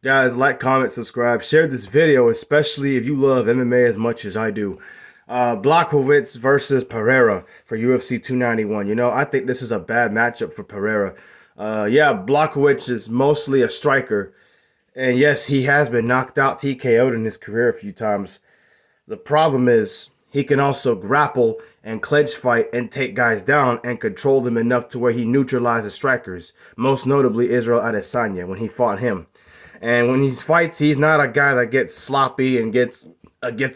Guys, like, comment, subscribe, share this video, especially if you love MMA as much as I do. Błachowicz versus Pereira for UFC 291. You know, I think this is a bad matchup for Pereira. Yeah, Błachowicz is mostly a striker. And yes, he has been knocked out, TKO'd in his career a few times. The problem is he can also grapple and clinch fight and take guys down and control them enough to where he neutralizes strikers. Most notably Israel Adesanya when he fought him. And when he fights, he's not a guy that gets sloppy and gets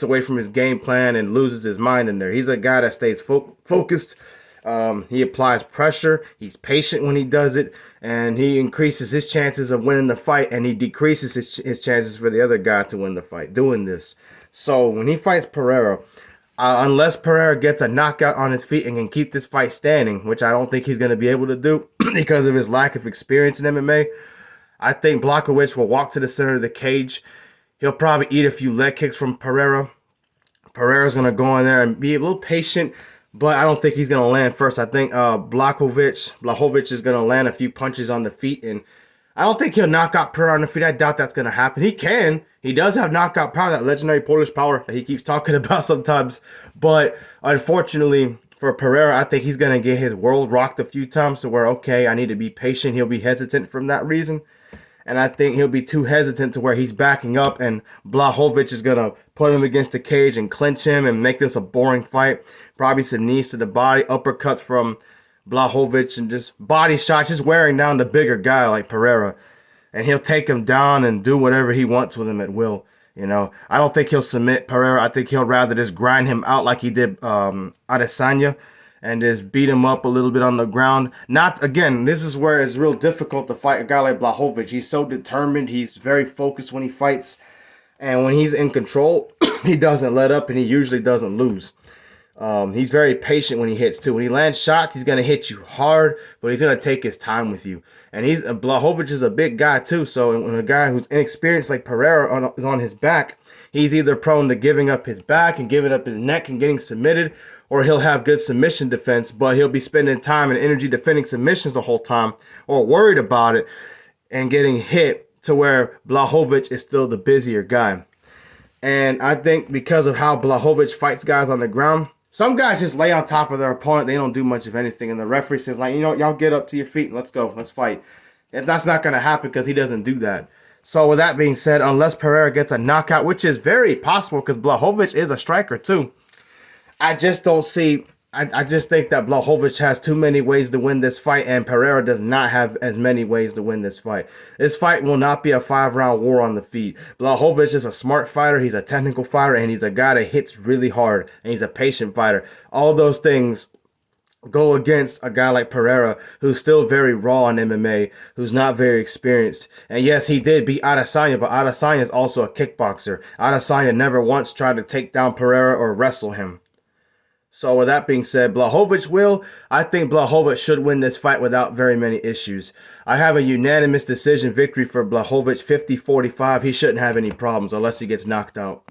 away from his game plan and loses his mind in there. He's a guy that stays focused. He applies pressure. He's patient when he does it, and he increases his chances of winning the fight, and he decreases his chances for the other guy to win the fight doing this. So when he fights Pereira, unless Pereira gets a knockout on his feet and can keep this fight standing, which I don't think he's going to be able to do because of his lack of experience in MMA, I think Błachowicz will walk to the center of the cage. He'll probably eat a few leg kicks from Pereira. Pereira's going to go in there and be a little patient, but I don't think he's going to land first. I think Błachowicz is going to land a few punches on the feet, and I don't think he'll knock out Pereira on the feet. I doubt that's going to happen. He can. He does have knockout power, that legendary Polish power that he keeps talking about sometimes. But unfortunately for Pereira, I think he's going to get his world rocked a few times to where, okay, I need to be patient. He'll be hesitant from that reason. And I think he'll be too hesitant to where he's backing up, and Błachowicz is going to put him against the cage and clinch him and make this a boring fight. Probably some knees to the body, uppercuts from Błachowicz, and just body shots, just wearing down the bigger guy like Pereira. And he'll take him down and do whatever he wants with him at will. You know, I don't think he'll submit Pereira. I think he'll rather just grind him out like he did Adesanya, and just beat him up a little bit on the ground. Not, again, this is where it's real difficult to fight a guy like Błachowicz. He's so determined. He's very focused when he fights. And when he's in control, he doesn't let up, and he usually doesn't lose. He's very patient when he hits, too. When he lands shots, he's going to hit you hard, but he's going to take his time with you. And Błachowicz is a big guy, too. So when a guy who's inexperienced like Pereira is on his back, he's either prone to giving up his back and giving up his neck and getting submitted, or he'll have good submission defense, but he'll be spending time and energy defending submissions the whole time, or worried about it and getting hit, to where Błachowicz is still the busier guy. And I think because of how Błachowicz fights guys on the ground, some guys just lay on top of their opponent. They don't do much of anything, and the referee says, like, you know, y'all get up to your feet and let's go, let's fight. And that's not going to happen because he doesn't do that. So with that being said, unless Pereira gets a knockout, which is very possible because Błachowicz is a striker too, I just don't see. I just think that Błachowicz has too many ways to win this fight, and Pereira does not have as many ways to win this fight. This fight will not be a 5-round war on the feet. Błachowicz is a smart fighter. He's a technical fighter, and he's a guy that hits really hard, and he's a patient fighter. All those things go against a guy like Pereira, who's still very raw in MMA, who's not very experienced. And yes, he did beat Adesanya, but Adesanya is also a kickboxer. Adesanya never once tried to take down Pereira or wrestle him. So with that being said, Błachowicz will. I think Błachowicz should win this fight without very many issues. I have a unanimous decision victory for Błachowicz, 50-45. He shouldn't have any problems unless he gets knocked out.